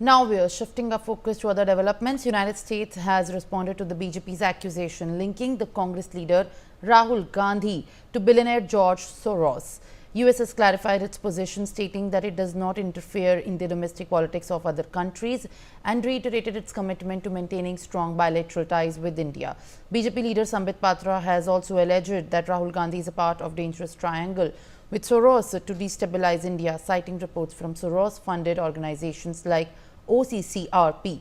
Now we are shifting our focus to other developments. United States has responded to the BJP's accusation linking the Congress leader Rahul Gandhi to billionaire George Soros. US has clarified its position, stating that it does not interfere in the domestic politics of other countries and reiterated its commitment to maintaining strong bilateral ties with India. BJP leader Sambit Patra has also alleged that Rahul Gandhi is a part of dangerous triangle with Soros to destabilize India, citing reports from Soros-funded organizations like OCCRP.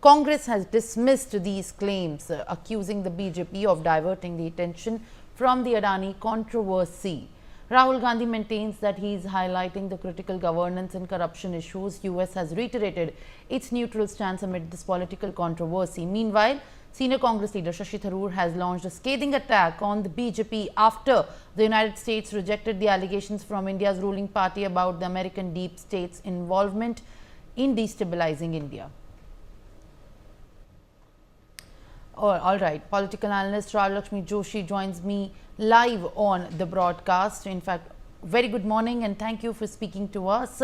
Congress has dismissed these claims, accusing the BJP of diverting the attention from the Adani controversy. Rahul Gandhi maintains that he is highlighting the critical governance and corruption issues. US has reiterated its neutral stance amid this political controversy. Meanwhile, senior Congress leader Shashi Tharoor has launched a scathing attack on the BJP after the United States rejected the allegations from India's ruling party about the American deep state's involvement in destabilizing India. All right, political analyst Raj Lakshmi Joshi joins me live on the broadcast. In fact, very good morning and thank you for speaking to us.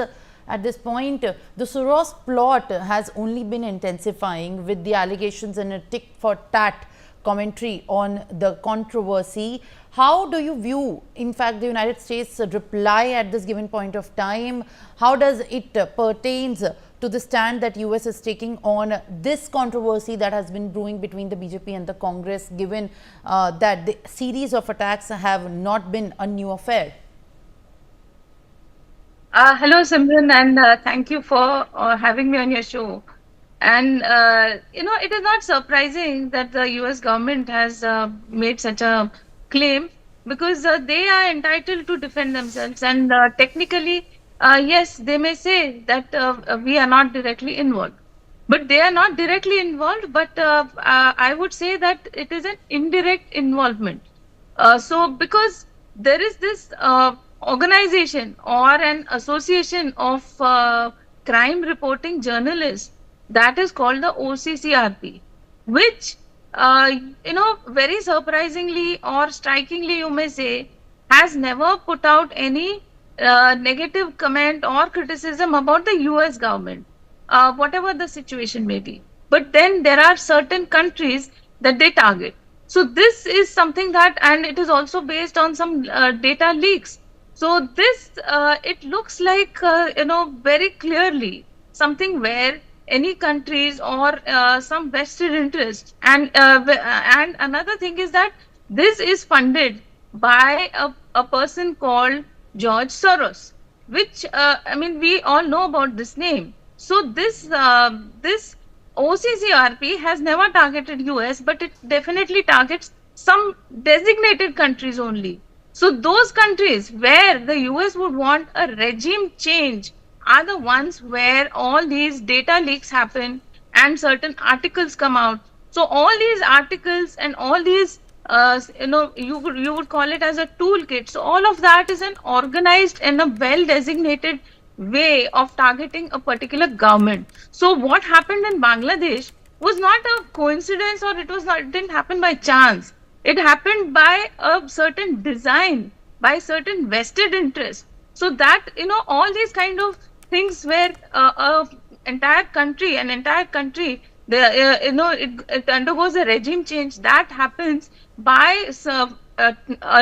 At this point, the Soros plot has only been intensifying with the allegations and a tick for tat commentary on the controversy. How do you view, in fact, the United States reply at this given point of time? How does it pertains to the stand that US is taking on this controversy that has been brewing between the BJP and the Congress, given that the series of attacks have not been a new affair? Hello, Simran, and thank you for having me on your show. And it is not surprising that the US government has made such a claim because they are entitled to defend themselves. And technically, yes, they may say that we are not directly involved. But they are not directly involved, but I would say that it is an indirect involvement. So, because there is this organization or an association of crime reporting journalists that is called the OCCRP, which, very surprisingly or strikingly, you may say, has never put out any negative comment or criticism about the US government, whatever the situation may be. But then there are certain countries that they target. So this is something that, and it is also based on some data leaks. So this, it looks like, very clearly something where any countries or some vested interest. And another thing is that this is funded by a person called George Soros, which, we all know about this name. So this OCCRP has never targeted US, but it definitely targets some designated countries only. So those countries where the US would want a regime change are the ones where all these data leaks happen and certain articles come out. So all these articles and all these, you would call it as a toolkit. So all of that is an organized and a well designated way of targeting a particular government. So what happened in Bangladesh was not a coincidence, or it didn't happen by chance. It happened by a certain design, by certain vested interest. So that, all these kind of things where an entire country, it undergoes a regime change, that happens by a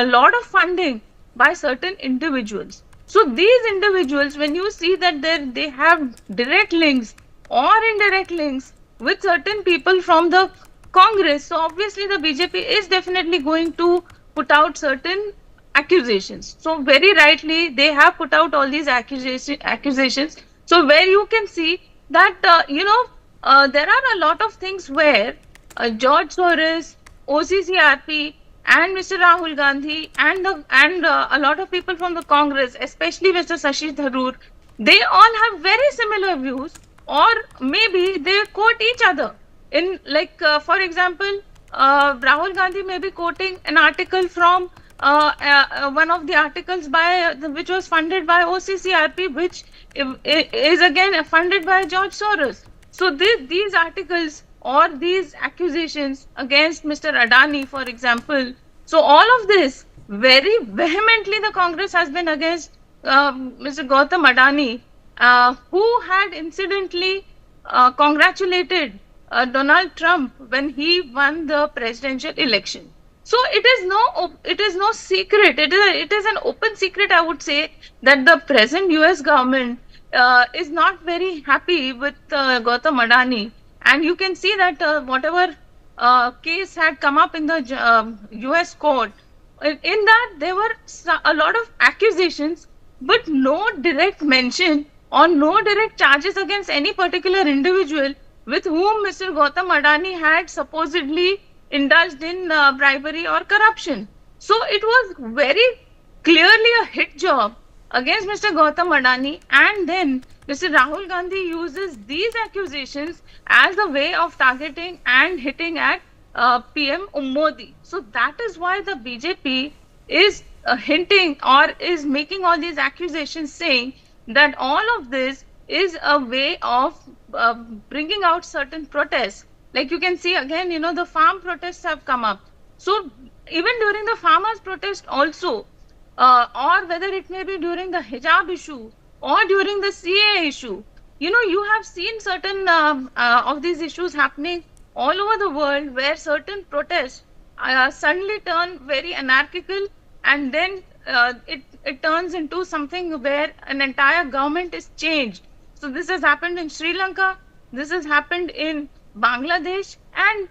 lot of funding by certain individuals. So these individuals, when you see that they have direct links or indirect links with certain people from the Congress, so obviously the BJP is definitely going to put out certain accusations. So very rightly, they have put out all these accusations. So where you can see that, there are a lot of things where George Soros, OCCRP, and Mr. Rahul Gandhi and a lot of people from the Congress, especially Mr. Shashi Tharoor, they all have very similar views, or maybe they quote each other. In for example, Rahul Gandhi may be quoting an article from one of the articles which was funded by OCCRP, which is again funded by George Soros. So these articles or these accusations against Mr. Adani, for example, so all of this very vehemently the Congress has been against Mr. Gautam Adani, who had incidentally congratulated Donald Trump when he won the presidential election. So it is no secret. It is an open secret, I would say, that the present U.S. government is not very happy with Gautam Adani, and you can see that whatever case had come up in the U.S. court, in that there were a lot of accusations, but no direct mention or no direct charges against any particular individual with whom Mr. Gautam Adani had supposedly indulged in bribery or corruption. So it was very clearly a hit job against Mr. Gautam Adani, and then Mr. Rahul Gandhi uses these accusations as a way of targeting and hitting at PM Modi. So that is why the BJP is hinting or is making all these accusations, saying that all of this is a way of bringing out certain protests. Like you can see again, the farm protests have come up. So even during the farmers' protest, also, or whether it may be during the hijab issue or during the CA issue, you have seen certain of these issues happening all over the world, where certain protests suddenly turn very anarchical, and then it turns into something where an entire government is changed. So this has happened in Sri Lanka, this has happened in Bangladesh, and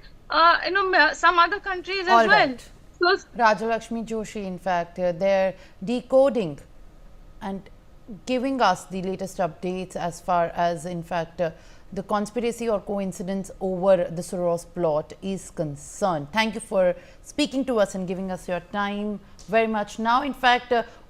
some other countries as All well. right. So Rajalakshmi Joshi, in fact, they're decoding and giving us the latest updates as far as, in fact, the conspiracy or coincidence over the Soros plot is concerned. Thank you for speaking to us and giving us your time very much. Now, in fact,